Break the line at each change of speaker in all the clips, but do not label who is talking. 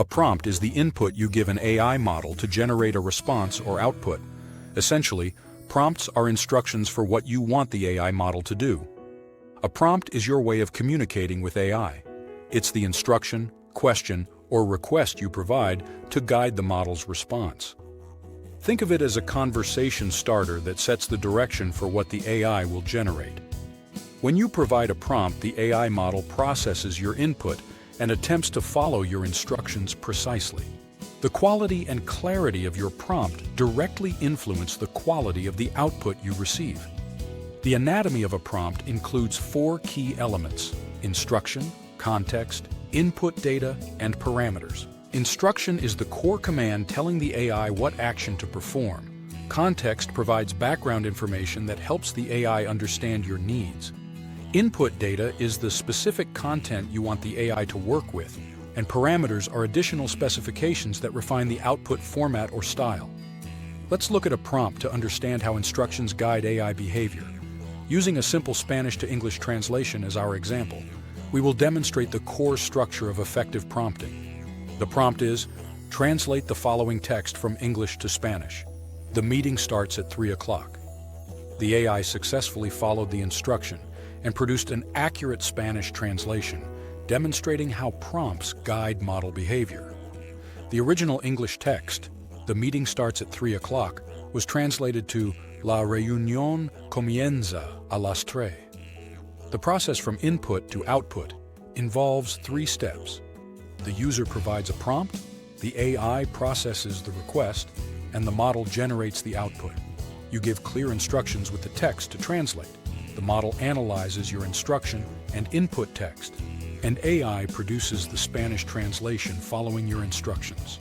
A prompt is the input you give an AI model to generate a response or output. Essentially, prompts are instructions for what you want the AI model to do. A prompt is your way of communicating with AI. It's the instruction, question, or request you provide to guide the model's response. Think of it as a conversation starter that sets the direction for what the AI will generate. When you provide a prompt, the AI model processes your input and attempts to follow your instructions precisely. The quality and clarity of your prompt directly influence the quality of the output you receive. The anatomy of a prompt includes 4 key elements: instruction, context, input data, and parameters. Instruction is the core command telling the AI what action to perform. Context provides background information that helps the AI understand your needs. Input data is the specific content you want the AI to work with, and parameters are additional specifications that refine the output format or style. Let's look at a prompt to understand how instructions guide AI behavior. Using a simple Spanish to English translation as our example, we will demonstrate the core structure of effective prompting. The prompt is, translate the following text from English to Spanish. The meeting starts at 3 o'clock. The AI successfully followed the instruction and produced an accurate Spanish translation, demonstrating how prompts guide model behavior. The original English text, "The meeting starts at 3 o'clock," was translated to "La reunión comienza a las 3." The process from input to output involves 3 steps. The user provides a prompt, the AI processes the request, and the model generates the output. You give clear instructions with the text to translate. The model analyzes your instruction and input text, and AI produces the Spanish translation following your instructions.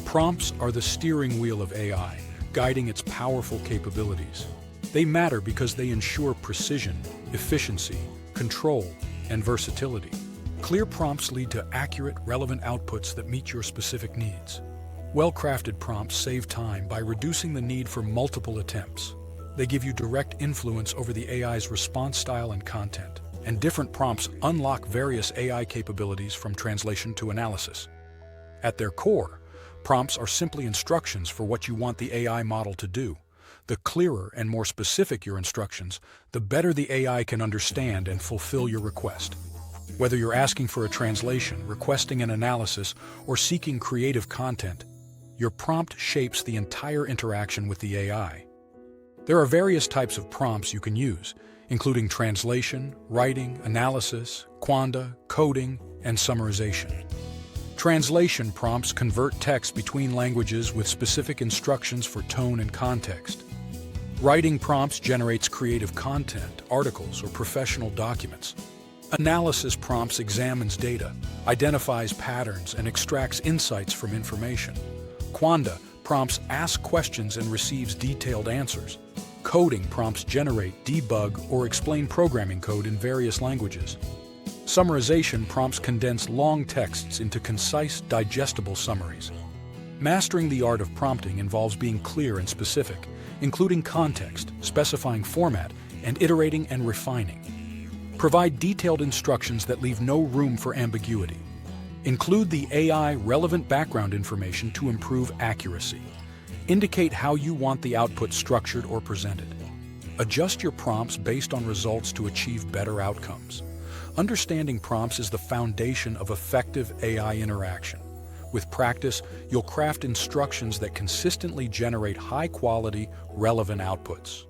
Prompts are the steering wheel of AI, guiding its powerful capabilities. They matter because they ensure precision, efficiency, control, and versatility. Clear prompts lead to accurate, relevant outputs that meet your specific needs. Well-crafted prompts save time by reducing the need for multiple attempts. They give you direct influence over the AI's response style and content, and different prompts unlock various AI capabilities from translation to analysis. At their core, prompts are simply instructions for what you want the AI model to do. The clearer and more specific your instructions, the better the AI can understand and fulfill your request. Whether you're asking for a translation, requesting an analysis, or seeking creative content, your prompt shapes the entire interaction with the AI. There are various types of prompts you can use, including translation, writing, analysis, quanda, coding, and summarization. Translation prompts convert text between languages with specific instructions for tone and context. Writing prompts generates creative content, articles, or professional documents. Analysis prompts examines data, identifies patterns, and extracts insights from information. Quanda prompts ask questions and receives detailed answers. Coding prompts generate, debug, or explain programming code in various languages. Summarization prompts condense long texts into concise, digestible summaries. Mastering the art of prompting involves being clear and specific, including context, specifying format, and iterating and refining. Provide detailed instructions that leave no room for ambiguity. Include the AI relevant background information to improve accuracy. Indicate how you want the output structured or presented. Adjust your prompts based on results to achieve better outcomes. Understanding prompts is the foundation of effective AI interaction. With practice, you'll craft instructions that consistently generate high-quality, relevant outputs.